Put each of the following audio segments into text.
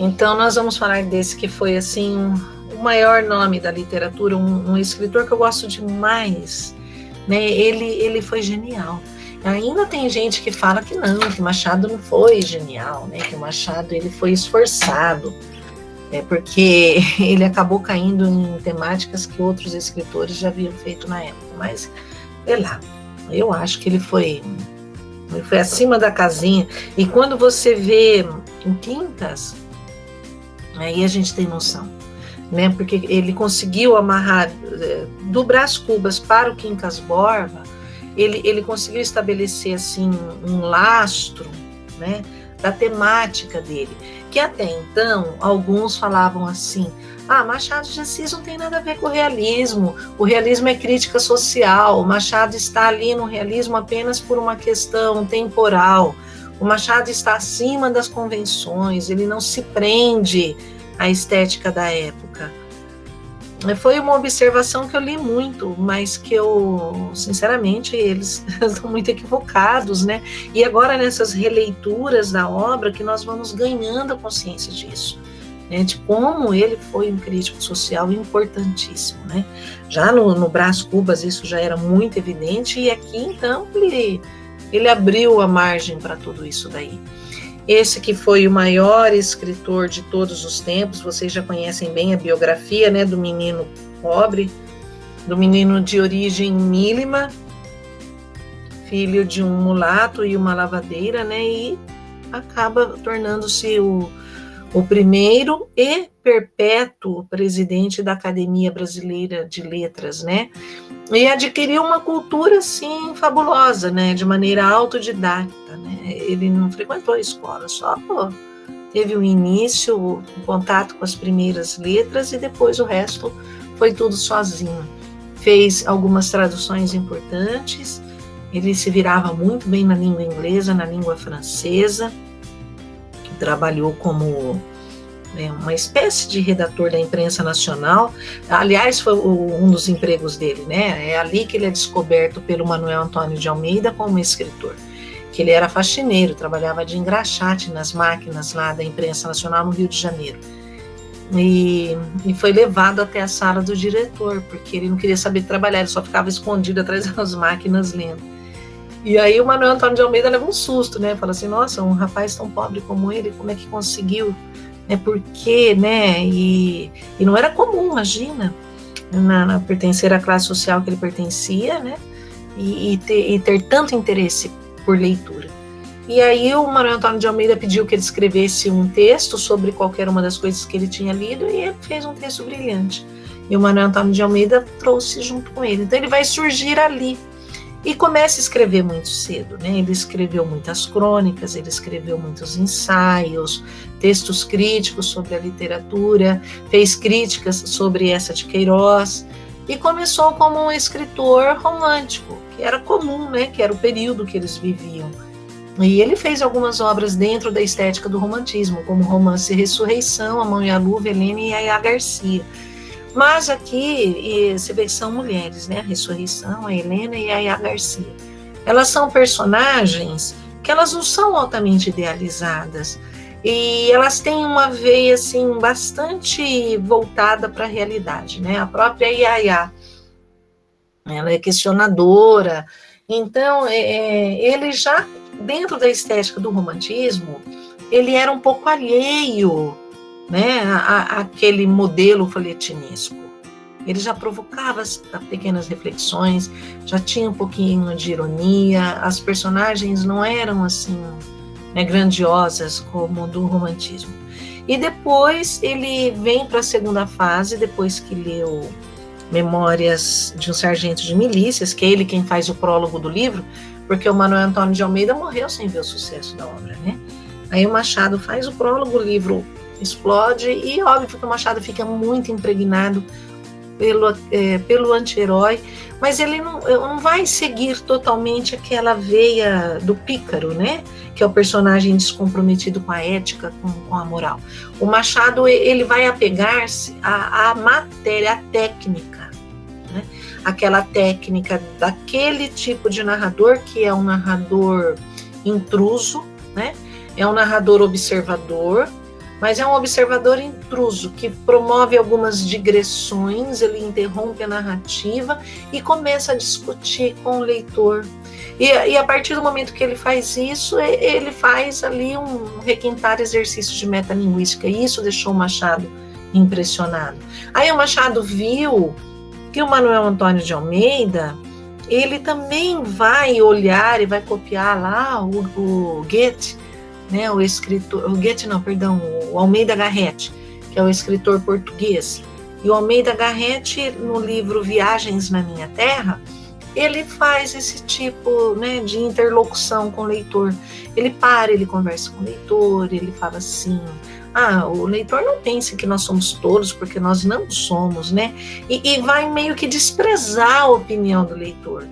Então nós vamos falar desse que foi assim o maior nome da literatura, um escritor que eu gosto demais, né? Ele foi genial. Ainda tem gente que fala que não, que Machado não foi genial, né? Que o Machado ele foi esforçado, porque ele acabou caindo em temáticas que outros escritores já haviam feito na época. Mas, sei lá, eu acho que ele foi acima da casinha. E quando você vê o Quincas, aí a gente tem noção, né? Porque ele conseguiu amarrar do Brás Cubas para o Quincas Borba, ele conseguiu estabelecer assim um lastro, né, da temática dele, que até então alguns falavam assim: Machado de Assis não tem nada a ver com o realismo é crítica social, o Machado está ali no realismo apenas por uma questão temporal, o Machado está acima das convenções, ele não se prende à estética da época. Foi uma observação que eu li muito, mas que eu, sinceramente, eles estão muito equivocados, né? E agora nessas releituras da obra que nós vamos ganhando a consciência disso, né? De como ele foi um crítico social importantíssimo, né? Já no Brás Cubas isso já era muito evidente, e aqui então ele abriu a margem para tudo isso daí. Esse que foi o maior escritor de todos os tempos, vocês já conhecem bem a biografia, né, do menino pobre, do menino de origem mílima, filho de um mulato e uma lavadeira, né, e acaba tornando-se o primeiro e perpétuo presidente da Academia Brasileira de Letras, né, e adquiriu uma cultura, assim, fabulosa, né, de maneira autodidata, né, ele não frequentou a escola, só teve o início, o contato com as primeiras letras e depois o resto foi tudo sozinho. Fez algumas traduções importantes, ele se virava muito bem na língua inglesa, na língua francesa, trabalhou como uma espécie de redator da imprensa nacional. Aliás, foi um dos empregos dele, né? É ali que ele é descoberto pelo Manuel Antônio de Almeida como escritor, que ele era faxineiro, trabalhava de engraxate nas máquinas lá da imprensa nacional no Rio de Janeiro. E foi levado até a sala do diretor, porque ele não queria saber trabalhar, ele só ficava escondido atrás das máquinas lendo. E aí o Manuel Antônio de Almeida leva um susto, né? Fala assim: nossa, um rapaz tão pobre como ele, como é que conseguiu? Por quê, né? E não era comum, imagina, na pertencer à classe social que ele pertencia, né? E ter tanto interesse por leitura. E aí o Manuel Antônio de Almeida pediu que ele escrevesse um texto sobre qualquer uma das coisas que ele tinha lido, e ele fez um texto brilhante. E o Manuel Antônio de Almeida trouxe junto com ele. Então ele vai surgir ali. E começa a escrever muito cedo, né? Ele escreveu muitas crônicas, ele escreveu muitos ensaios, textos críticos sobre a literatura, fez críticas sobre essa de Queiroz, e começou como um escritor romântico, que era comum, né? Que era o período que eles viviam. E ele fez algumas obras dentro da estética do romantismo, como o romance Ressurreição, A Mão e a Luva, Helena e Yaya Garcia. Mas aqui você vê que são mulheres, né? A Ressurreição, a Helena e a Yaya Garcia. Elas são personagens que elas não são altamente idealizadas, e elas têm uma veia assim bastante voltada para a realidade, né? A própria Yaya, ela é questionadora. Então ele já dentro da estética do romantismo, ele era um pouco alheio, né, aquele modelo folhetinesco. Ele já provocava pequenas reflexões, já tinha um pouquinho de ironia, as personagens não eram assim, né, grandiosas como do romantismo. E depois ele vem para a segunda fase, depois que leu Memórias de um Sargento de Milícias, que é ele quem faz o prólogo do livro, porque o Manuel Antônio de Almeida morreu sem ver o sucesso da obra, né? Aí o Machado faz o prólogo, o livro explode, e óbvio que o Machado fica muito impregnado pelo anti-herói, mas ele não vai seguir totalmente aquela veia do pícaro, né? Que é o personagem descomprometido com a ética, com a moral. O Machado ele vai apegar-se à matéria, à técnica, né? Aquela técnica daquele tipo de narrador que é um narrador intruso, né? É um narrador observador, mas é um observador intruso que promove algumas digressões, ele interrompe a narrativa e começa a discutir com o leitor. E a partir do momento que ele faz isso, ele faz ali um requintar exercício de metalinguística, e isso deixou o Machado impressionado. Aí o Machado viu que o Manuel Antônio de Almeida, ele também vai olhar e vai copiar lá o Goethe, né, o escritor, o Goethe não, perdão, o Almeida Garrett, que é o escritor português. E o Almeida Garrett, no livro Viagens na Minha Terra, ele faz esse tipo, né, de interlocução com o leitor. Ele para, ele conversa com o leitor, ele fala assim: o leitor não pense que nós somos tolos, porque nós não somos, né? E vai meio que desprezar a opinião do leitor.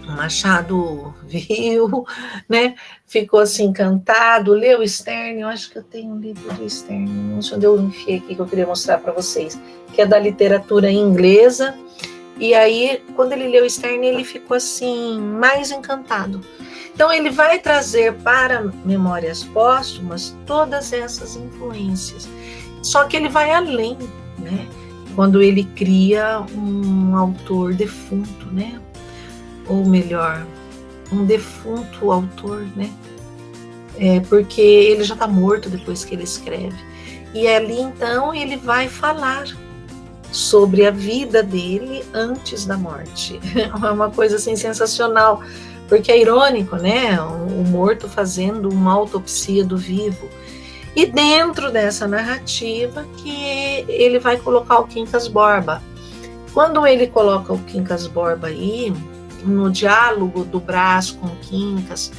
O Machado viu, né? Ficou assim encantado, leu Sterne. Eu acho que eu tenho um livro do Sterne, não sei onde eu enfiei aqui, que eu queria mostrar para vocês, que é da literatura inglesa. E aí, quando ele leu Sterne, ele ficou assim, mais encantado. Então, ele vai trazer para Memórias Póstumas todas essas influências. Só que ele vai além, né? Quando ele cria um autor defunto, né? Ou melhor, um defunto autor, né? Porque ele já está morto depois que ele escreve. E ali, então, ele vai falar sobre a vida dele antes da morte. É uma coisa assim sensacional, porque é irônico, né? O morto fazendo uma autopsia do vivo. E dentro dessa narrativa que ele vai colocar o Quincas Borba. Quando ele coloca o Quincas Borba aí, no diálogo do Brás com o Quincas,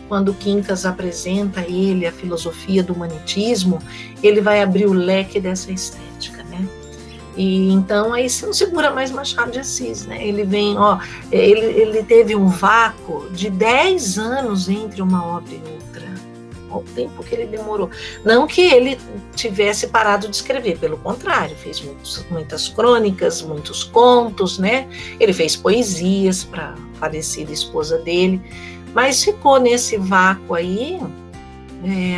quando o Quincas apresenta a ele a filosofia do humanitismo, ele vai abrir o leque dessa estética, né? E então aí você não segura mais Machado de Assis, né? Ele vem, ele teve um vácuo de 10 anos entre uma obra e outra. Olha o tempo que ele demorou. Não que ele tivesse parado de escrever, pelo contrário, fez muitas crônicas, muitos contos, né? Ele fez poesias para a falecida esposa dele, mas ficou nesse vácuo aí,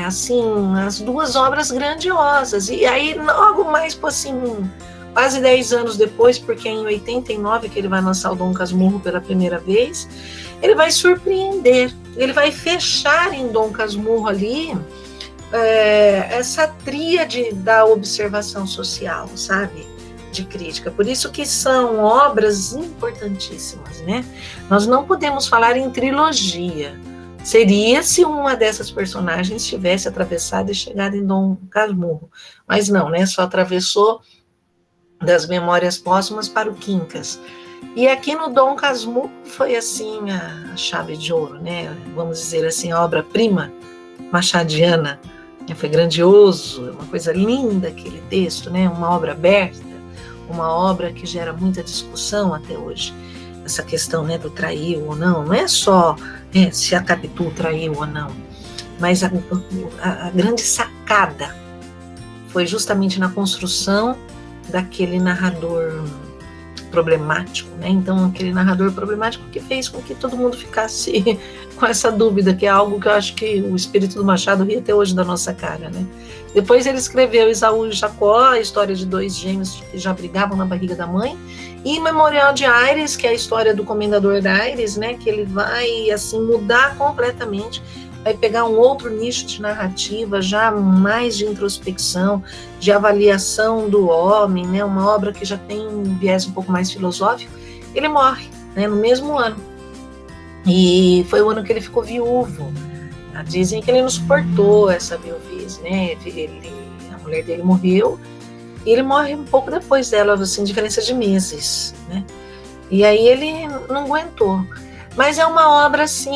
assim, as duas obras grandiosas. E aí, logo mais, assim, quase 10 anos depois, porque é em 89 que ele vai lançar o Dom Casmurro pela primeira vez, ele vai surpreender, ele vai fechar em Dom Casmurro ali essa tríade da observação social, sabe? De crítica. Por isso que são obras importantíssimas, né? Nós não podemos falar em trilogia. Seria se uma dessas personagens tivesse atravessado e chegado em Dom Casmurro. Mas não, né? Só atravessou das Memórias Póstumas para o Quincas. E aqui no Dom Casmurro foi assim a chave de ouro, né? Vamos dizer assim, a obra-prima machadiana. Foi grandioso, é uma coisa linda aquele texto, né? Uma obra aberta, uma obra que gera muita discussão até hoje. Essa questão, né, do traiu ou não é só se a Capitu traiu ou não, mas a grande sacada foi justamente na construção daquele narrador problemático, né? Então, aquele narrador problemático que fez com que todo mundo ficasse com essa dúvida, que é algo que eu acho que o espírito do Machado ri até hoje da nossa cara, né? Depois ele escreveu Esaú e Jacó, a história de dois gêmeos que já brigavam na barriga da mãe, e Memorial de Aires, que é a história do Comendador de Aires, né? Que ele vai, assim, mudar completamente, vai pegar um outro nicho de narrativa, já mais de introspecção, de avaliação do homem, né? Uma obra que já tem um viés um pouco mais filosófico. Ele morre, né? No mesmo ano. E foi o ano que ele ficou viúvo. Dizem que ele não suportou essa viuvez, né? A mulher dele morreu, e ele morre um pouco depois dela, assim, diferença de meses, né? E aí ele não aguentou. Mas é uma obra, assim,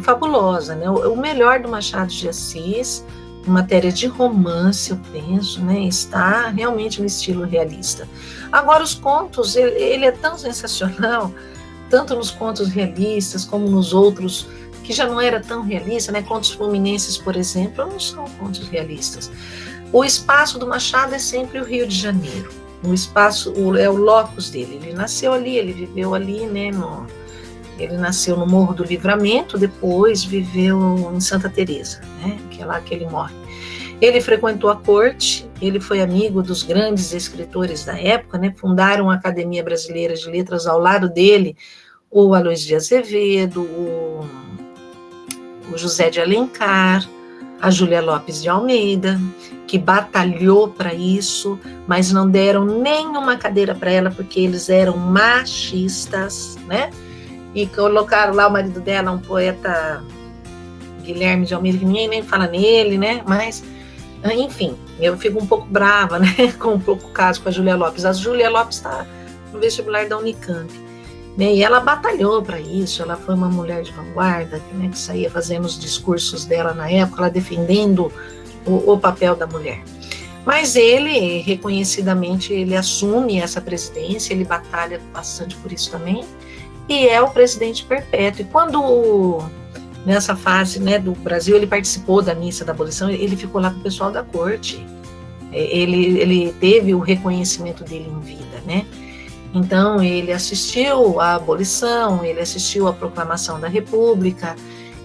fabulosa, né? O melhor do Machado de Assis, em matéria de romance, eu penso, né? Está realmente no estilo realista. Agora, os contos, ele é tão sensacional, tanto nos contos realistas, como nos outros, que já não era tão realista, né? Contos fluminenses, por exemplo, não são contos realistas. O espaço do Machado é sempre o Rio de Janeiro. O espaço é o locus dele. Ele nasceu ali, ele viveu ali, né? Ele nasceu no Morro do Livramento, depois viveu em Santa Teresa, né? Que é lá que ele morre. Ele frequentou a corte, ele foi amigo dos grandes escritores da época, né? Fundaram a Academia Brasileira de Letras ao lado dele, o Aloysio de Azevedo, o José de Alencar, a Júlia Lopes de Almeida, que batalhou para isso, mas não deram nenhuma cadeira para ela, porque eles eram machistas, né? E colocaram lá o marido dela, um poeta, Guilherme de Almeida, que ninguém nem fala nele, né? Mas, enfim, eu fico um pouco brava, né? Com um pouco o caso com a Júlia Lopes. A Júlia Lopes está no vestibular da Unicamp, né? E ela batalhou para isso, ela foi uma mulher de vanguarda, né? Que saía fazendo os discursos dela na época, ela defendendo o papel da mulher. Mas ele, reconhecidamente, ele assume essa presidência, ele batalha bastante por isso também, e é o presidente perpétuo. E quando, nessa fase, né, do Brasil, ele participou da missa da abolição, ele ficou lá com o pessoal da corte, ele teve o reconhecimento dele em vida, né? Então, ele assistiu à abolição, ele assistiu à proclamação da República,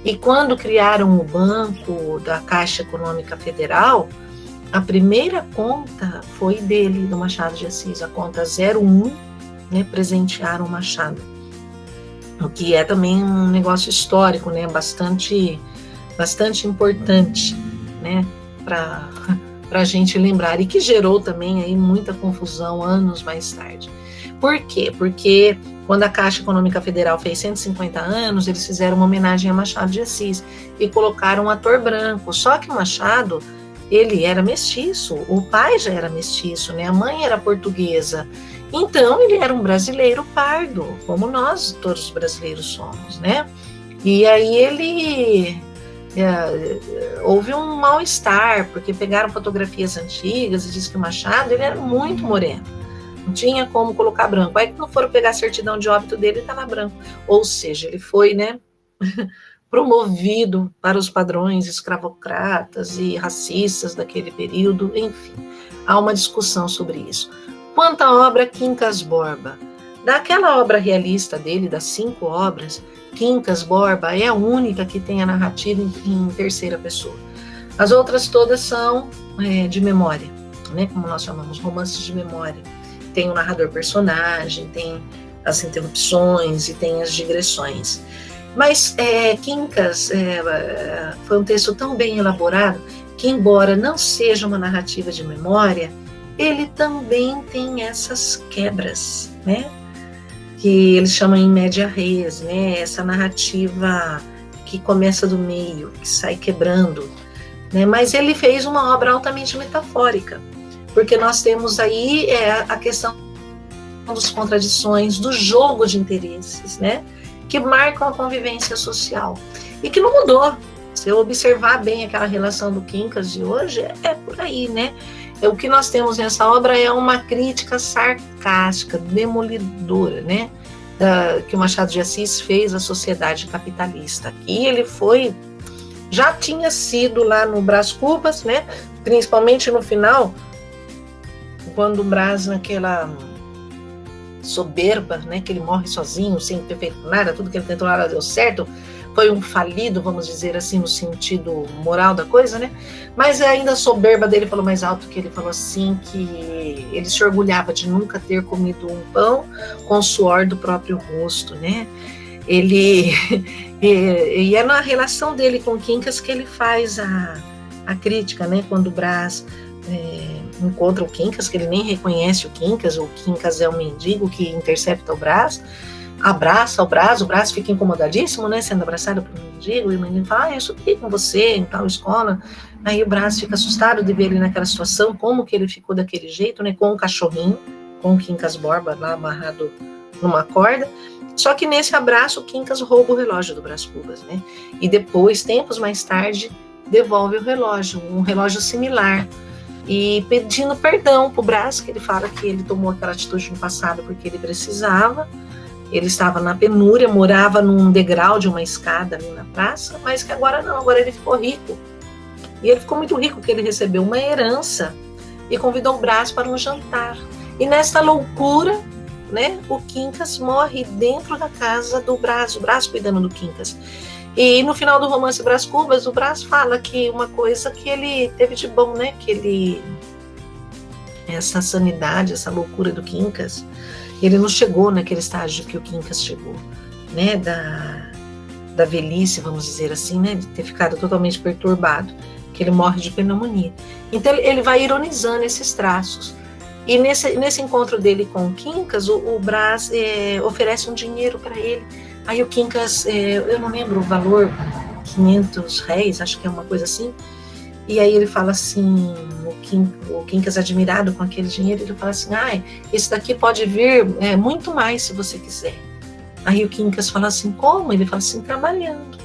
e quando criaram o Banco da Caixa Econômica Federal, a primeira conta foi dele, do Machado de Assis, a conta 01, né, presentearam o Machado. O que é também um negócio histórico, né, bastante importante, né, para a gente lembrar, e que gerou também aí muita confusão anos mais tarde. Por quê? Porque quando a Caixa Econômica Federal fez 150 anos, eles fizeram uma homenagem a Machado de Assis e colocaram um ator branco. Só que o Machado, ele era mestiço, o pai já era mestiço, né? A mãe era portuguesa. Então, ele era um brasileiro pardo, como nós, todos os brasileiros somos, né? E aí houve um mal-estar, porque pegaram fotografias antigas e diz que o Machado, ele era muito moreno. Não tinha como colocar branco. Aí quando foram pegar a certidão de óbito dele, estava branco. Ou seja, ele foi, né, promovido para os padrões escravocratas e racistas daquele período. Enfim, há uma discussão sobre isso. Quanto à obra Quincas Borba, daquela obra realista dele, das 5 obras, Quincas Borba é a única que tem a narrativa em terceira pessoa. As outras todas são de memória, né, como nós chamamos, romances de memória. Tem o narrador personagem, tem as interrupções e tem as digressões. Mas Quincas foi um texto tão bem elaborado que, embora não seja uma narrativa de memória, ele também tem essas quebras, né? Que eles chamam em média res, né? Essa narrativa que começa do meio, que sai quebrando, né? Mas ele fez uma obra altamente metafórica, porque nós temos aí a questão das contradições, do jogo de interesses, né, que marcam a convivência social, e que não mudou. Se eu observar bem aquela relação do Quincas de hoje, é por aí, né? O que nós temos nessa obra é uma crítica sarcástica, demolidora, né, que o Machado de Assis fez à sociedade capitalista. Aqui ele já tinha sido lá no Brás Cubas, né, principalmente no final, quando o Brás, naquela soberba, né, que ele morre sozinho, sem ter feito nada, tudo que ele tentou nada deu certo, foi um falido, vamos dizer assim, no sentido moral da coisa, né, mas ainda a soberba dele falou mais alto, que ele falou assim, que ele se orgulhava de nunca ter comido um pão com o suor do próprio rosto, né, e é na relação dele com Quincas que ele faz a crítica, né, quando o Brás encontra o Quincas, que ele nem reconhece o Quincas é o mendigo que intercepta o Brás, abraça o Brás fica incomodadíssimo, né, sendo abraçado pelo mendigo, e o menino fala, eu subi com você em tal escola, aí o Brás fica assustado de ver ele naquela situação, como que ele ficou daquele jeito, né, com um cachorrinho, com o Quincas Borba lá amarrado numa corda, só que nesse abraço o Quincas rouba o relógio do Brás Cubas, né, e depois, tempos mais tarde, devolve o relógio, um relógio similar, e pedindo perdão para o Brás, que ele fala que ele tomou aquela atitude no passado porque ele precisava, ele estava na penúria, morava num degrau de uma escada ali na praça, mas que agora não, agora ele ficou rico, e ele ficou muito rico porque ele recebeu uma herança e convidou o Brás para um jantar, e nesta loucura, né, o Quincas morre dentro da casa do Brás, o Brás cuidando do Quincas, E no final do romance Brás Cubas, o Brás fala que uma coisa que ele teve de bom, né? Que ele, essa sanidade, essa loucura do Quincas, ele não chegou naquele estágio que o Quincas chegou, né? Da velhice, vamos dizer assim, né? De ter ficado totalmente perturbado, que ele morre de pneumonia. Então ele vai ironizando esses traços. E nesse encontro dele com o Quincas, o Brás oferece um dinheiro para ele. Aí o Quincas, eu não lembro o valor, 500 réis, acho que é uma coisa assim. E aí ele fala assim, o Quincas admirado com aquele dinheiro, ele fala assim, esse daqui pode vir muito mais se você quiser. Aí o Quincas fala assim, como? Ele fala assim, trabalhando.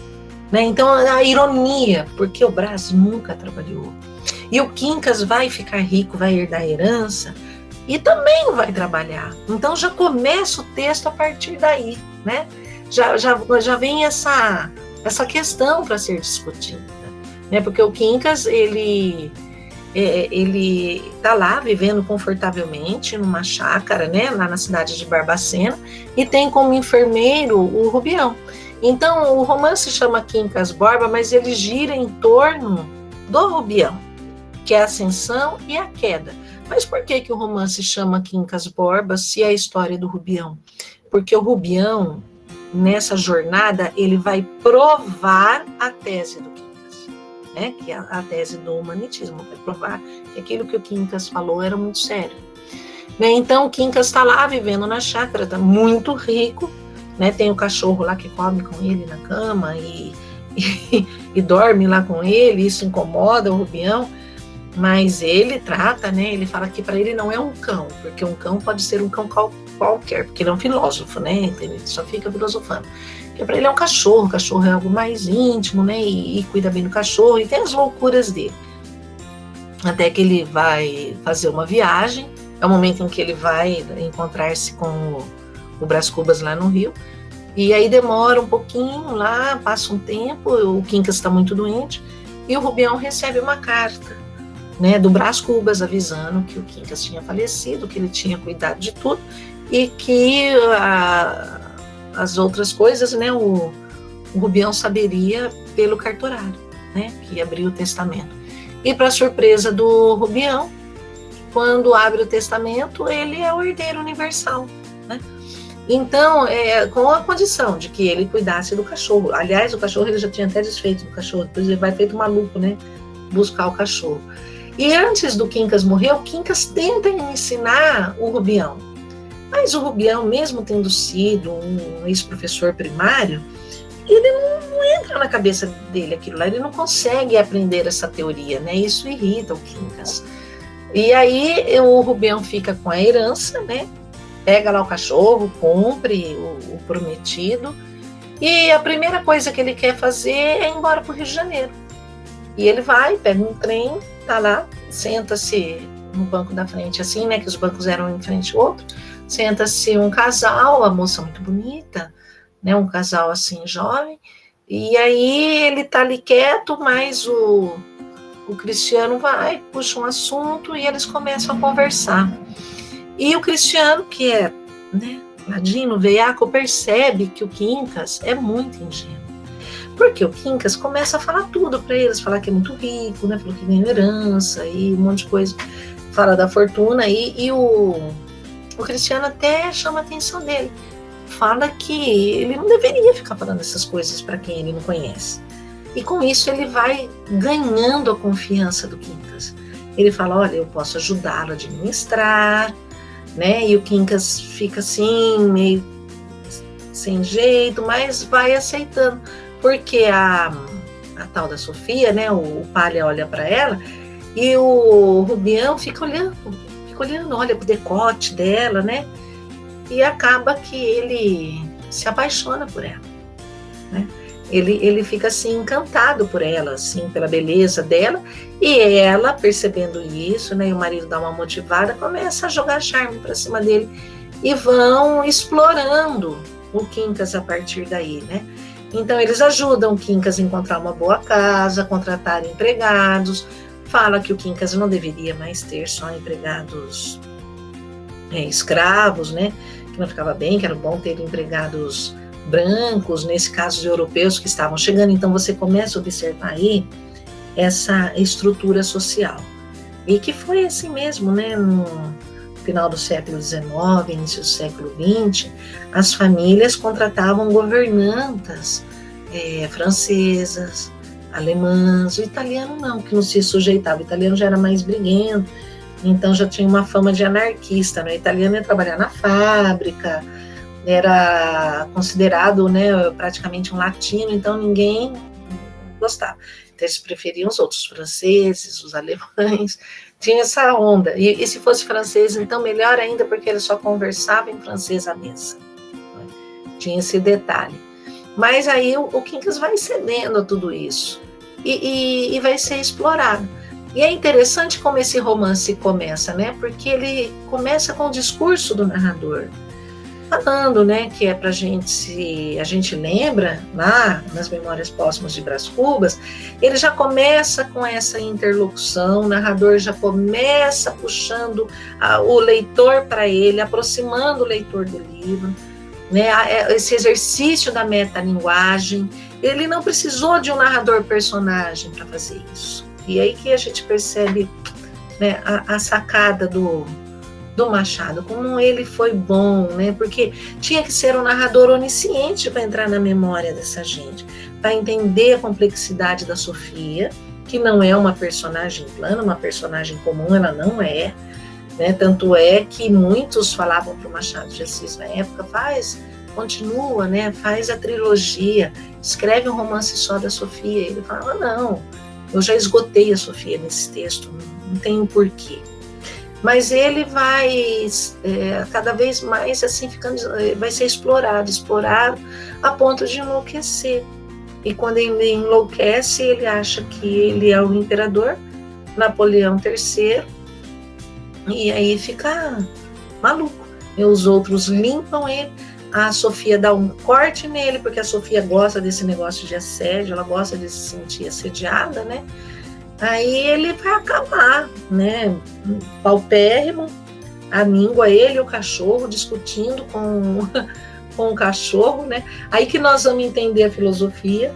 Né? Então a ironia, porque o Brás nunca trabalhou. E o Quincas vai ficar rico, vai herdar a herança e também vai trabalhar. Então já começa o texto a partir daí, né? Já vem essa questão para ser discutida, né? Porque o Quincas, ele está lá vivendo confortavelmente numa chácara, né? Lá na cidade de Barbacena, e tem como enfermeiro o Rubião. Então o romance chama Quincas Borba, mas ele gira em torno do Rubião, que é a ascensão e a queda. Mas por que o romance chama Quincas Borba se é a história do Rubião? Porque o Rubião, nessa jornada, ele vai provar a tese do Quincas, né? Que é a tese do humanitismo, vai provar que aquilo que o Quincas falou era muito sério. Né? Então o Quincas está lá vivendo na chácara, está muito rico, né? Tem o cachorro lá que come com ele na cama e dorme lá com ele, isso incomoda o Rubião, mas ele trata, né? Ele fala que para ele não é um cão, porque um cão pode ser um cão qualquer, porque ele é um filósofo, né? Ele só fica filosofando. Porque para ele é um cachorro, o cachorro é algo mais íntimo, né? E cuida bem do cachorro, e tem as loucuras dele. Até que ele vai fazer uma viagem, é o momento em que ele vai encontrar-se com o Brás Cubas lá no Rio, e aí demora um pouquinho lá, passa um tempo, o Quincas está muito doente, e o Rubião recebe uma carta, né, do Brás Cubas avisando que o Quincas tinha falecido, que ele tinha cuidado de tudo, e que as outras coisas, né, o Rubião saberia pelo cartorário, né, que abriu o testamento. E para surpresa do Rubião, quando abre o testamento, ele é o herdeiro universal, né? Então, com a condição de que ele cuidasse do cachorro. Aliás, o cachorro ele já tinha até desfeito do cachorro, depois ele vai feito maluco, né? Buscar o cachorro. E antes do Quincas morrer, o Quincas tenta ensinar o Rubião. Mas o Rubião, mesmo tendo sido um ex-professor primário, ele não entra na cabeça dele aquilo lá, ele não consegue aprender essa teoria, né? Isso irrita o Quincas. E aí o Rubião fica com a herança, né? Pega lá o cachorro, cumpre o prometido, e a primeira coisa que ele quer fazer é ir embora para o Rio de Janeiro. E ele vai, pega um trem, tá lá, senta-se no banco da frente, assim, né, que os bancos eram um em frente ao outro, senta-se um casal, a moça muito bonita, né, um casal assim, jovem, e aí ele tá ali quieto, mas o Cristiano vai, puxa um assunto e eles começam a conversar. E o Cristiano, que é, né, ladino, veiaco, percebe que o Quincas é muito ingênuo. Porque o Quincas começa a falar tudo para eles, falar que é muito rico, né, falou que ganhou herança e um monte de coisa, fala da fortuna, e o Cristiano até chama a atenção dele. Fala que ele não deveria ficar falando essas coisas para quem ele não conhece. E com isso ele vai ganhando a confiança do Quincas. Ele fala, olha, eu posso ajudá-lo a administrar, né? E o Quincas fica assim, meio sem jeito, mas vai aceitando. Porque a tal da Sofia, né? O Palha olha para ela e o Rubião fica olhando, olha pro decote dela, né? E acaba que ele se apaixona por ela, né? Ele fica assim encantado por ela, assim, pela beleza dela, e ela, percebendo isso, né, e o marido dá uma motivada, começa a jogar charme para cima dele e vão explorando o Quincas a partir daí, né? Então eles ajudam o Quincas a encontrar uma boa casa, contratar empregados, fala que o Quincas não deveria mais ter só empregados escravos, né? Que não ficava bem, que era bom ter empregados brancos, nesse caso de europeus que estavam chegando. Então você começa a observar aí essa estrutura social. E que foi assim mesmo, né? No final do século XIX, início do século XX, as famílias contratavam governantas francesas, alemãs. O italiano não, que não se sujeitava. O italiano já era mais briguento, então já tinha uma fama de anarquista, né? O italiano ia trabalhar na fábrica, era considerado, né, praticamente um latino, então ninguém gostava. Então eles preferiam os outros, os franceses, os alemães, tinha essa onda. E se fosse francês, então melhor ainda, porque eles só conversavam em francês à mesa. Tinha esse detalhe. Mas aí o Quincas vai cedendo a tudo isso e vai ser explorado. E é interessante como esse romance começa, né? Porque ele começa com o discurso do narrador, falando, né, que é pra gente, se a gente lembra lá nas Memórias Póstumas de Brás Cubas, ele já começa com essa interlocução, o narrador já começa puxando o leitor para ele, aproximando o leitor do livro, né, esse exercício da metalinguagem. Ele não precisou de um narrador personagem para fazer isso. E aí que a gente percebe, né, a sacada do Machado, como ele foi bom, né? Porque tinha que ser um narrador onisciente para entrar na memória dessa gente, para entender a complexidade da Sofia, que não é uma personagem plana, uma personagem comum, ela não é, né? Tanto é que muitos falavam para o Machado de Assis na época, continua, né? Faz a trilogia, escreve um romance só da Sofia. Ele falava, não, eu já esgotei a Sofia nesse texto, não tem porquê. Mas ele vai cada vez mais assim vai ser explorado a ponto de enlouquecer. E quando ele enlouquece, ele acha que ele é o imperador Napoleão III, e aí fica maluco. E os outros limpam ele, a Sofia dá um corte nele, porque a Sofia gosta desse negócio de assédio, ela gosta de se sentir assediada, né? Aí ele vai acabar, né, paupérrimo, a míngua, ele e o cachorro discutindo com o cachorro, né, aí que nós vamos entender a filosofia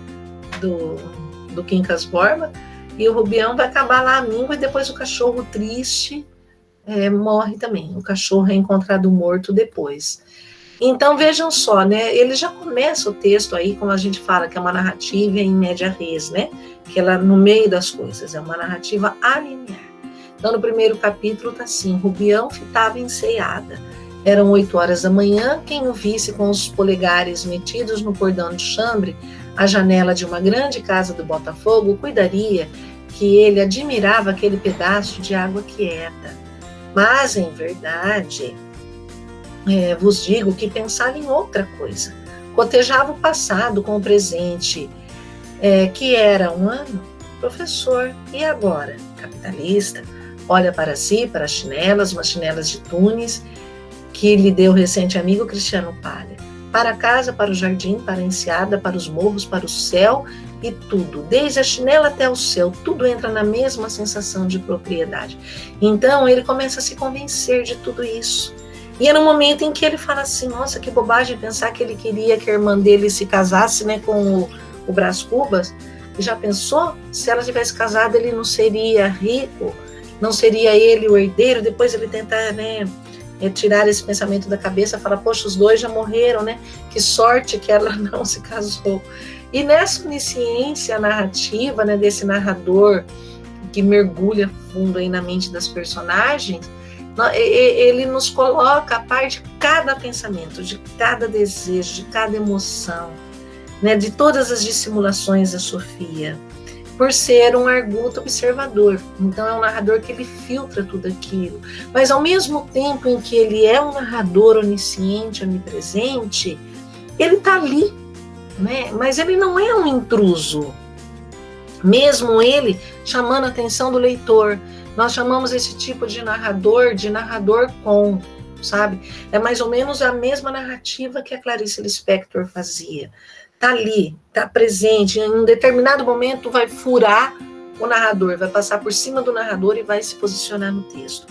do Quincas Borba, e o Rubião vai acabar lá a míngua, e depois o cachorro triste morre também, o cachorro é encontrado morto depois. Então vejam só, né, ele já começa o texto aí, como a gente fala, que é uma narrativa em média res, né, que ela no meio das coisas, é uma narrativa alinear. Então no primeiro capítulo está assim, Rubião fitava enseada, eram 8 horas da manhã, quem o visse com os polegares metidos no cordão de chambre, à janela de uma grande casa do Botafogo, cuidaria que ele admirava aquele pedaço de água quieta. Mas em verdade, vos digo que pensava em outra coisa, cotejava o passado com o presente, que era um ano professor, e agora capitalista, olha para si, para as chinelas, umas chinelas de túnis, que lhe deu o recente amigo Cristiano Palha, para casa, para o jardim, para a enseada, para os morros, para o céu, e tudo, desde a chinela até o céu, tudo entra na mesma sensação de propriedade. Então ele começa a se convencer de tudo isso. E é no momento em que ele fala assim, nossa, que bobagem pensar que ele queria que a irmã dele se casasse, né, com o Brás Cubas. E já pensou? Se ela tivesse casado, ele não seria rico, não seria ele o herdeiro. Depois ele tenta, né, tirar esse pensamento da cabeça, fala, poxa, os dois já morreram, né? Que sorte que ela não se casou. E nessa onisciência narrativa, né, desse narrador que mergulha fundo aí na mente das personagens, ele nos coloca a par de cada pensamento, de cada desejo, de cada emoção, né, de todas as dissimulações da Sofia, por ser um arguto observador. Então é um narrador que ele filtra tudo aquilo, mas ao mesmo tempo em que ele é um narrador onisciente, onipresente, ele está ali, né, mas ele não é um intruso, mesmo ele chamando a atenção do leitor. Nós chamamos esse tipo de narrador com, sabe? É mais ou menos a mesma narrativa que a Clarice Lispector fazia. Tá ali, tá presente, em um determinado momento vai furar o narrador, vai passar por cima do narrador e vai se posicionar no texto.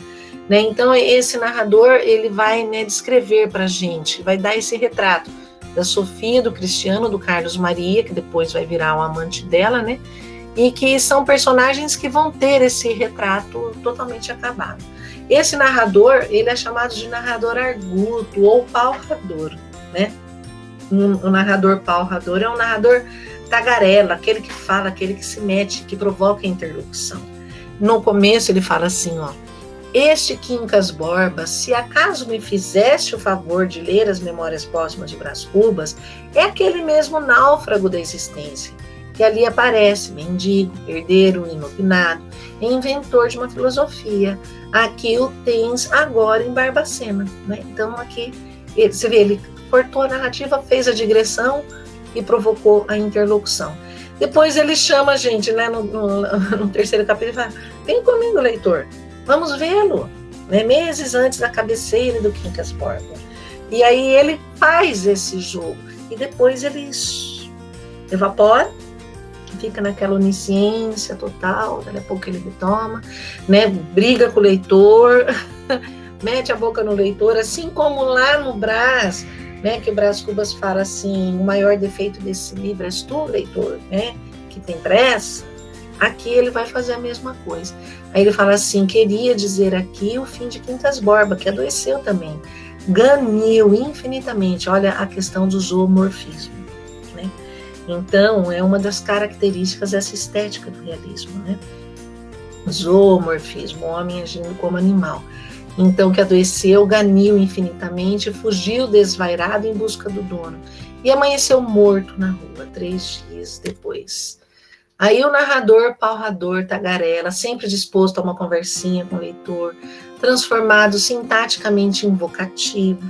Né? Então esse narrador, ele vai, né, descrever pra gente, vai dar esse retrato da Sofia, do Cristiano, do Carlos Maria, que depois vai virar o amante dela, né? E que são personagens que vão ter esse retrato totalmente acabado. Esse narrador, ele é chamado de narrador arguto ou palrador, né? O narrador palrador é um narrador tagarela, aquele que fala, aquele que se mete, que provoca a interlocução. No começo ele fala assim, ó: este Quincas Borba, se acaso me fizesse o favor de ler as memórias póstumas de Brás Cubas, é aquele mesmo náufrago da existência, que ali aparece, mendigo, herdeiro, inopinado, inventor de uma filosofia. Aqui o tens agora em Barbacena, né? Então aqui, você vê, ele cortou a narrativa, fez a digressão e provocou a interlocução. Depois ele chama a gente, né, no terceiro capítulo, e fala: vem comigo, leitor, vamos vê-lo, né, meses antes da cabeceira do Quincas Borba. E aí ele faz esse jogo, e depois ele evapora, fica naquela onisciência total, daqui a pouco ele retoma, né, briga com o leitor, mete a boca no leitor, assim como lá no Brás, né, que o Brás Cubas fala assim: o maior defeito desse livro és tu, leitor, né, que tem pressa. Aqui ele vai fazer a mesma coisa. Aí ele fala assim: queria dizer aqui o fim de Quincas Borba, que adoeceu também, ganiu infinitamente. Olha a questão do zoomorfismo, né? Então é uma das características dessa estética do realismo, né? Zoomorfismo, o homem agindo como animal. Então, que adoeceu, ganiu infinitamente, fugiu desvairado em busca do dono, e amanheceu morto na rua 3 dias depois. Aí o narrador, palrador, tagarela, sempre disposto a uma conversinha com o leitor, transformado sintaticamente em vocativo,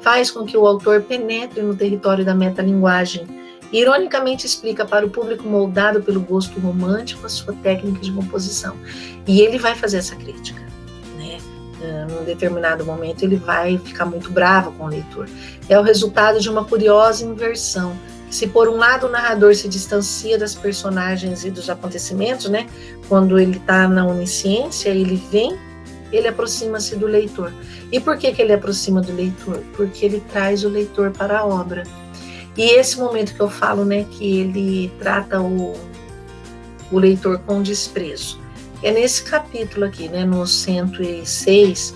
faz com que o autor penetre no território da metalinguagem, e ironicamente explica para o público moldado pelo gosto romântico a sua técnica de composição. E ele vai fazer essa crítica, né? Num determinado momento ele vai ficar muito bravo com o leitor. É o resultado de uma curiosa inversão. Se por um lado o narrador se distancia das personagens e dos acontecimentos, né? Quando ele está na onisciência, ele aproxima-se do leitor. E por que ele aproxima do leitor? Porque ele traz o leitor para a obra. E esse momento que eu falo, né, que ele trata o leitor com desprezo, é nesse capítulo aqui, né, no 106,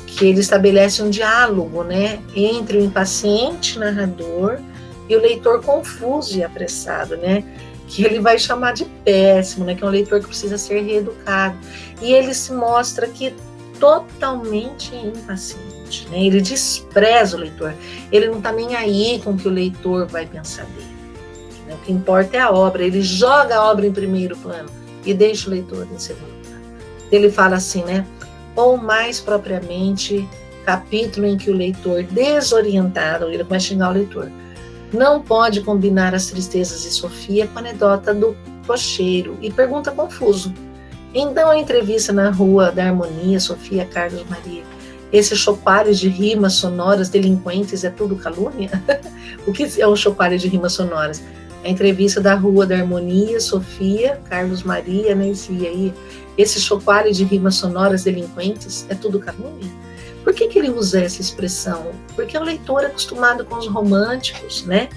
que ele estabelece um diálogo, né, entre o impaciente narrador e o leitor confuso e apressado, né, que ele vai chamar de péssimo, né, que é um leitor que precisa ser reeducado. E ele se mostra aqui totalmente impaciente, né, ele despreza o leitor, ele não está nem aí com o que o leitor vai pensar dele, né, o que importa é a obra, ele joga a obra em primeiro plano e deixa o leitor em segundo plano. Ele fala assim, né, ou mais propriamente, capítulo em que o leitor desorientado, ele começa a xingar o leitor, não pode combinar as tristezas de Sofia com a anedota do cocheiro e pergunta confuso: então a entrevista na Rua da Harmonia, Sofia, Carlos Maria, esse chocalho de rimas sonoras delinquentes é tudo calúnia? O que é um chocalho de rimas sonoras? A entrevista da Rua da Harmonia, Sofia, Carlos Maria, né? E aí, esse chocalho de rimas sonoras delinquentes é tudo calúnia? Por que ele usa essa expressão? Porque o leitor é acostumado com os românticos, né?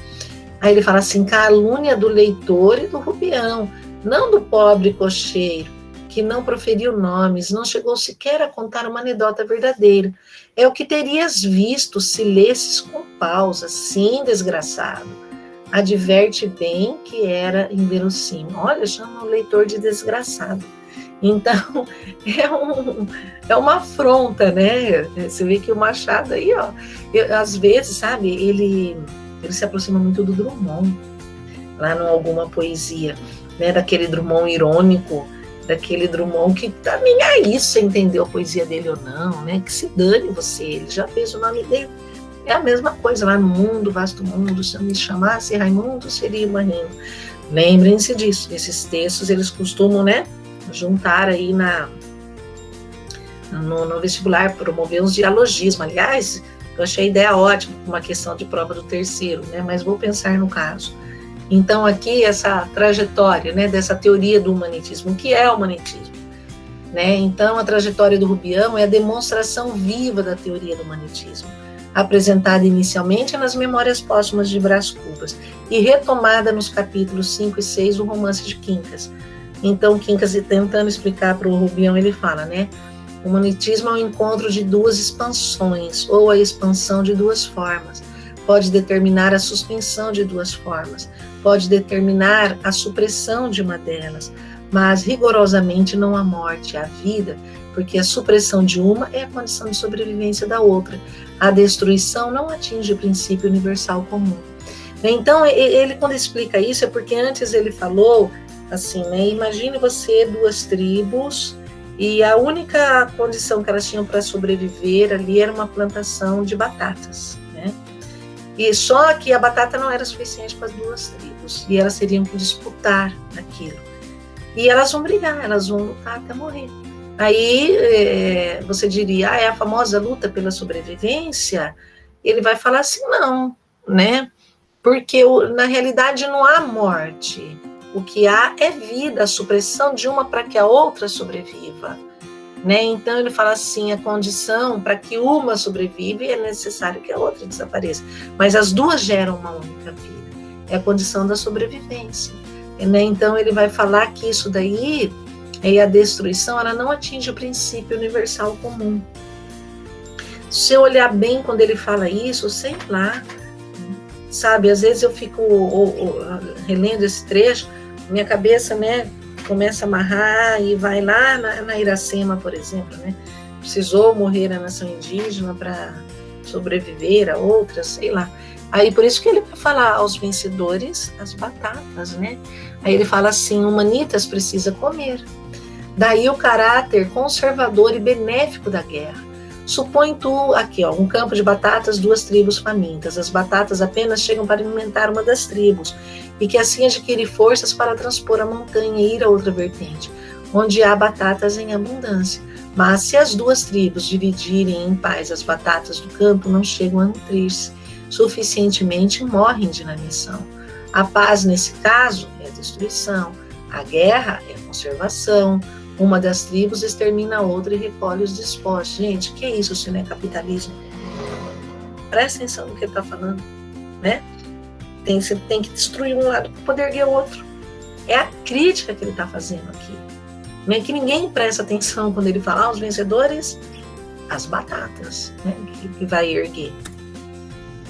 Aí ele fala assim: calúnia do leitor e do Rubião, não do pobre cocheiro, que não proferiu nomes, não chegou sequer a contar uma anedota verdadeira. É o que terias visto se lesses com pausa. Sim, desgraçado. Adverte bem que era inverossímil. Olha, chama o leitor de desgraçado. Então, é uma afronta, né? Você vê que o Machado aí, ó, às vezes, sabe, ele se aproxima muito do Drummond, lá no Alguma Poesia, né? Daquele Drummond irônico, daquele Drummond que tá nem aí se você entendeu a poesia dele ou não, né? Que se dane você, ele já fez o nome dele. É a mesma coisa lá no mundo, vasto mundo, se eu me chamasse Raimundo, seria uma rima. Lembrem-se disso, esses textos eles costumam, né, juntar aí no vestibular, promover uns dialogismos. Aliás, eu achei a ideia ótima, uma questão de prova do terceiro, né, mas vou pensar no caso. Então aqui essa trajetória, né, dessa teoria do humanitismo, o que é o humanitismo? Né? Então a trajetória do Rubião é a demonstração viva da teoria do humanitismo. apresentada inicialmente nas Memórias Póstumas de Brás Cubas e retomada nos capítulos 5 e 6 do Romance de Quincas. Então, Quincas, tentando explicar para o Rubião, ele fala, né? O humanitismo é o encontro de duas expansões, ou a expansão de duas formas. Pode determinar a suspensão de duas formas, pode determinar a supressão de uma delas, mas rigorosamente não a morte, a vida, porque a supressão de uma é a condição de sobrevivência da outra. A destruição não atinge o princípio universal comum. Então, ele quando explica isso, é porque antes ele falou assim, né? Imagine você duas tribos, e a única condição que elas tinham para sobreviver ali era uma plantação de batatas, né? E só que a batata não era suficiente para as duas tribos, e elas teriam que disputar aquilo. E elas vão brigar, elas vão lutar até morrer. Aí você diria, é a famosa luta pela sobrevivência? Ele vai falar assim, não, né? Porque na realidade não há morte. O que há é vida, a supressão de uma para que a outra sobreviva, né? Então ele fala assim, a condição para que uma sobreviva é necessário que a outra desapareça. Mas as duas geram uma única vida. É a condição da sobrevivência, né? Então ele vai falar que isso daí, a destruição, ela não atinge o princípio universal comum. Se eu olhar bem quando ele fala isso, sei lá, sabe, às vezes eu fico relendo esse trecho, minha cabeça, né, começa a amarrar e vai lá na Iracema, por exemplo, né, precisou morrer a nação indígena para sobreviver a outras, sei lá. Aí por isso que ele vai falar aos vencedores as batatas, né? Aí ele fala assim, humanitas precisa comer. Daí o caráter conservador e benéfico da guerra. Supõe tu, aqui ó, um campo de batatas, duas tribos famintas. As batatas apenas chegam para alimentar uma das tribos, e que assim adquire forças para transpor a montanha e ir a outra vertente, onde há batatas em abundância. Mas se as duas tribos dividirem em paz as batatas do campo, não chegam a nutrir-se suficientemente e morrem de inanição. A paz, nesse caso, é a destruição. A guerra é a conservação. Uma das tribos extermina a outra e recolhe os despojos. Gente, que é isso se não é capitalismo? Presta atenção no que ele está falando, né? Você tem que destruir um lado para poder erguer o outro. É a crítica que ele está fazendo aqui. Não é que ninguém presta atenção quando ele fala os vencedores, as batatas, né, que vai erguer.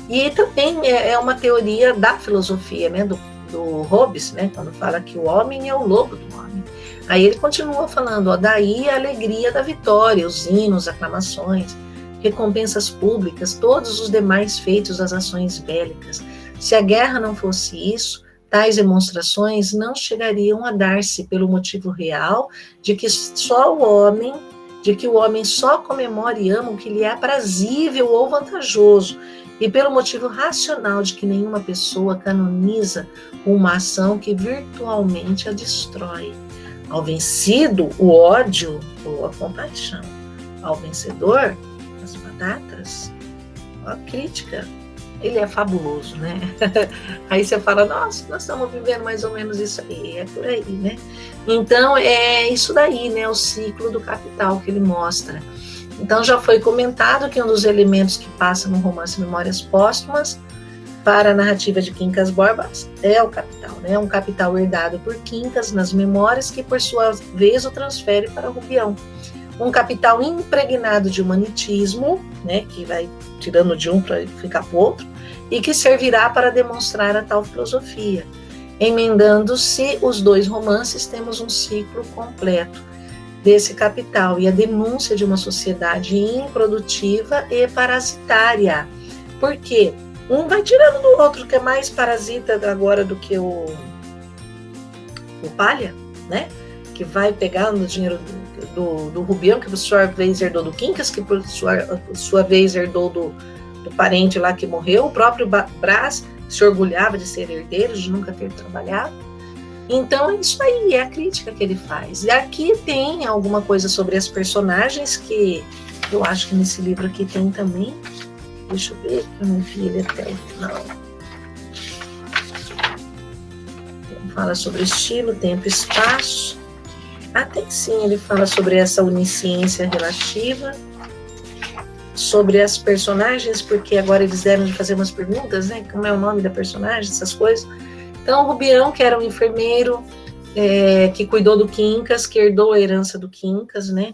E também é uma teoria da filosofia, né, do Hobbes, né, quando fala que o homem é o lobo do homem. Aí ele continua falando, ó, daí a alegria da vitória, os hinos, aclamações, recompensas públicas, todos os demais feitos das ações bélicas. Se a guerra não fosse isso, tais demonstrações não chegariam a dar-se pelo motivo real de que o homem só comemora e ama o que lhe é aprazível ou vantajoso, e pelo motivo racional de que nenhuma pessoa canoniza uma ação que virtualmente a destrói. Ao vencido, o ódio ou a compaixão. Ao vencedor, as batatas. A crítica. Ele é fabuloso, né? Aí você fala, nossa, nós estamos vivendo mais ou menos isso aí. É por aí, né? Então, é isso daí, né? O ciclo do capital que ele mostra. Então, já foi comentado que um dos elementos que passa no romance Memórias Póstumas para a narrativa de Quincas Borba é o capital, né? Um capital herdado por Quincas nas memórias, que por sua vez o transfere para Rubião. Um capital impregnado de humanitismo, né? Que vai tirando de um para ficar para o outro, e que servirá para demonstrar a tal filosofia. Emendando-se os dois romances, temos um ciclo completo desse capital e a denúncia de uma sociedade improdutiva e parasitária. Por quê? Um vai tirando do outro, que é mais parasita agora do que o palha, né? Que vai pegando o dinheiro do Rubião, que por sua vez herdou do Quincas, que por sua vez herdou do parente lá que morreu. O próprio Brás se orgulhava de ser herdeiro, de nunca ter trabalhado. Então, é isso aí, é a crítica que ele faz. E aqui tem alguma coisa sobre as personagens, que eu acho que nesse livro aqui tem também. Deixa eu ver, eu não vi ele até o final. Fala sobre estilo, tempo e espaço. Tem sim, ele fala sobre essa onisciência relativa. sobre as personagens, porque agora eles deram de fazer umas perguntas, né? Como é o nome da personagem, essas coisas. Então, o Rubião, que era um enfermeiro, que cuidou do Quincas, que herdou a herança do Quincas, né?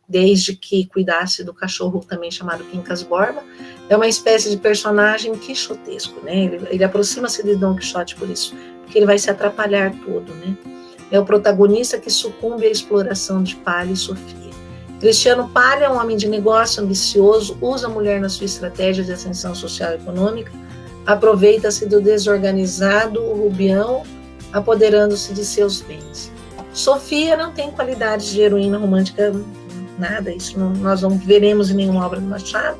Desde que cuidasse do cachorro também chamado Quincas Borba, é uma espécie de personagem quixotesco, né? Ele aproxima-se de Dom Quixote por isso, porque ele vai se atrapalhar todo, né? É o protagonista que sucumbe à exploração de Palha e Sofia. Cristiano Palha é um homem de negócio ambicioso, usa a mulher na sua estratégia de ascensão social e econômica, aproveita-se do desorganizado Rubião, apoderando-se de seus bens. Sofia não tem qualidades de heroína romântica, nada, isso nós não veremos em nenhuma obra do Machado,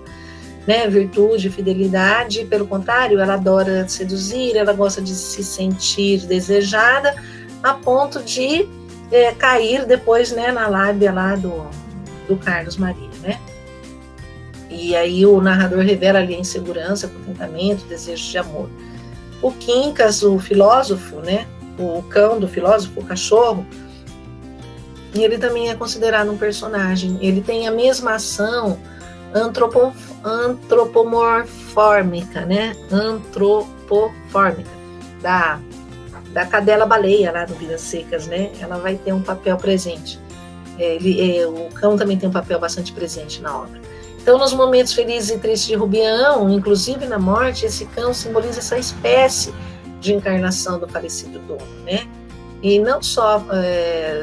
né? Virtude, fidelidade, pelo contrário, ela adora seduzir, ela gosta de se sentir desejada, a ponto de cair depois, né, na lábia lá do Carlos Maria, né? E aí o narrador revela ali a insegurança, contentamento, desejo de amor. O Quincas, o filósofo, né? O cão do filósofo, o cachorro, e ele também é considerado um personagem. Ele tem a mesma ação antropomorfórmica, né? Antropofórmica da cadela baleia lá no Vidas Secas, né? Ela vai ter um papel presente. O cão também tem um papel bastante presente na obra. Então, nos momentos felizes e tristes de Rubião, inclusive na morte, esse cão simboliza essa espécie de encarnação do falecido dono, né? E não só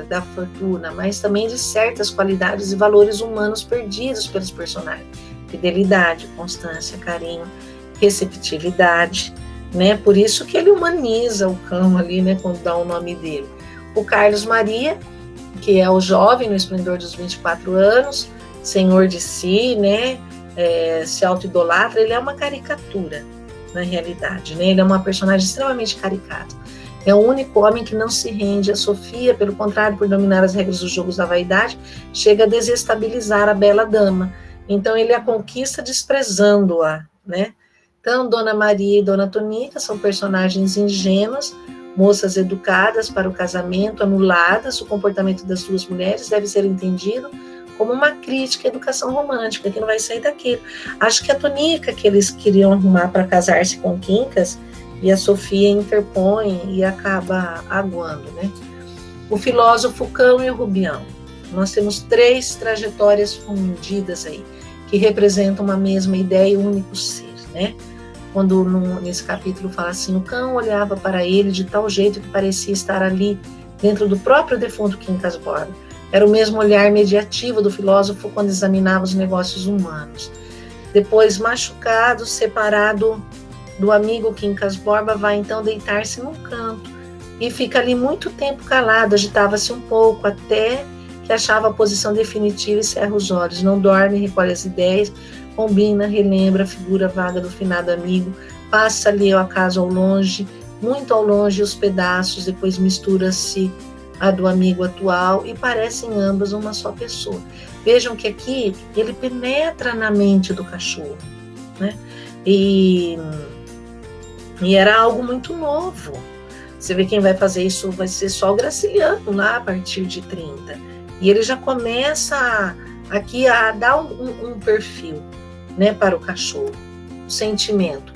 da fortuna, mas também de certas qualidades e valores humanos perdidos pelos personagens. Fidelidade, constância, carinho, receptividade, né? Por isso que ele humaniza o cão ali, né? Quando dá o nome dele. O Carlos Maria, que é o jovem no esplendor dos 24 anos, senhor de si, né? Se auto-idolatra, ele é uma caricatura, na realidade, né? Ele é uma personagem extremamente caricata. É o único homem que não se rende a Sofia, pelo contrário, por dominar as regras dos jogos da vaidade, chega a desestabilizar a bela dama. Então ele a conquista desprezando-a, né? Então, Dona Maria e Dona Tonica são personagens ingênuas, moças educadas para o casamento, anuladas. O comportamento das duas mulheres deve ser entendido como uma crítica à educação romântica, que não vai sair daquilo. Acho que a Tonica que eles queriam arrumar para casar-se com Quincas, e a Sofia interpõe e acaba aguando, né? O filósofo Cão e o Rubião. Nós temos 3 trajetórias fundidas aí, que representam uma mesma ideia e um único ser, né? Quando nesse capítulo fala assim, o cão olhava para ele de tal jeito que parecia estar ali, dentro do próprio defunto Quincas Borba. Era o mesmo olhar mediativo do filósofo quando examinava os negócios humanos. Depois, machucado, separado do amigo Quincas Borba, vai então deitar-se num canto e fica ali muito tempo calado, agitava-se um pouco até que achava a posição definitiva e cerra os olhos. Não dorme, recolhe as ideias, combina, relembra a figura vaga do finado amigo, passa ali ao acaso ao longe, muito ao longe os pedaços, depois mistura-se a do amigo atual e parecem ambas uma só pessoa. Vejam que aqui ele penetra na mente do cachorro, né? E era algo muito novo. Você vê quem vai fazer isso vai ser só o Graciliano lá a partir de 30. E ele já começa aqui a dar um perfil, né, para o cachorro, o sentimento.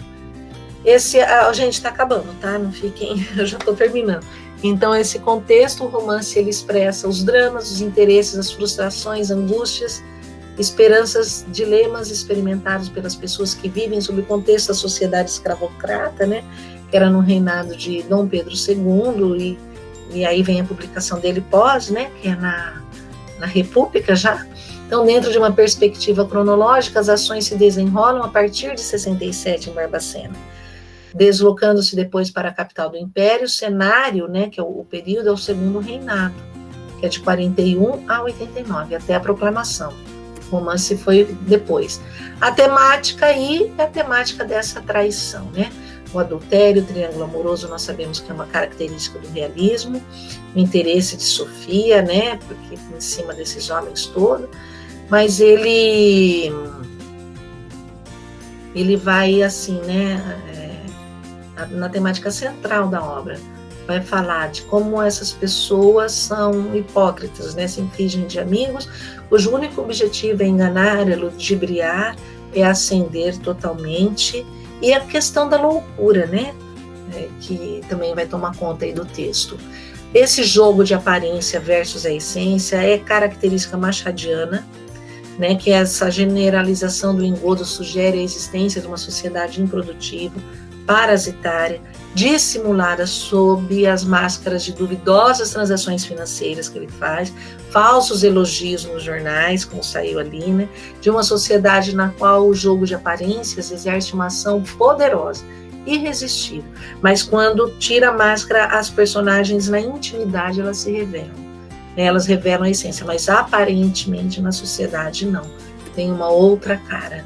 Gente, está acabando, tá? Não fiquem, eu já estou terminando. Então, esse contexto, o romance, ele expressa os dramas, os interesses, as frustrações, angústias, esperanças, dilemas experimentados pelas pessoas que vivem sob o contexto da sociedade escravocrata, né, que era no reinado de Dom Pedro II, e aí vem a publicação dele pós, né, que é na República já. Então, dentro de uma perspectiva cronológica, as ações se desenrolam a partir de 67 em Barbacena, deslocando-se depois para a capital do Império. O cenário, né, que é o período, é o segundo reinado, que é de 41 a 89, até a proclamação. O romance foi depois. A temática aí é a temática dessa traição, né? O adultério, o triângulo amoroso, nós sabemos que é uma característica do realismo, o interesse de Sofia, né? Porque em cima desses homens todos, mas ele vai assim, né? Na temática central da obra, vai falar de como essas pessoas são hipócritas, né? Se fingem de amigos, cujo único objetivo é enganar, é ludibriar, é ascender totalmente, e a questão da loucura, né? Que também vai tomar conta aí do texto. Esse jogo de aparência versus a essência é característica machadiana, né, que essa generalização do engodo sugere a existência de uma sociedade improdutiva, parasitária, dissimulada sob as máscaras de duvidosas transações financeiras que ele faz, falsos elogios nos jornais, como saiu ali, né, de uma sociedade na qual o jogo de aparências exerce uma ação poderosa, irresistível, mas quando tira a máscara, as personagens na intimidade elas se revelam. Elas revelam a essência, mas aparentemente na sociedade não. Tem uma outra cara.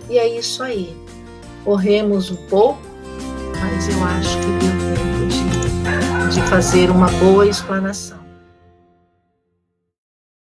E é isso aí. Corremos um pouco, mas eu acho que deu tempo de fazer uma boa explanação.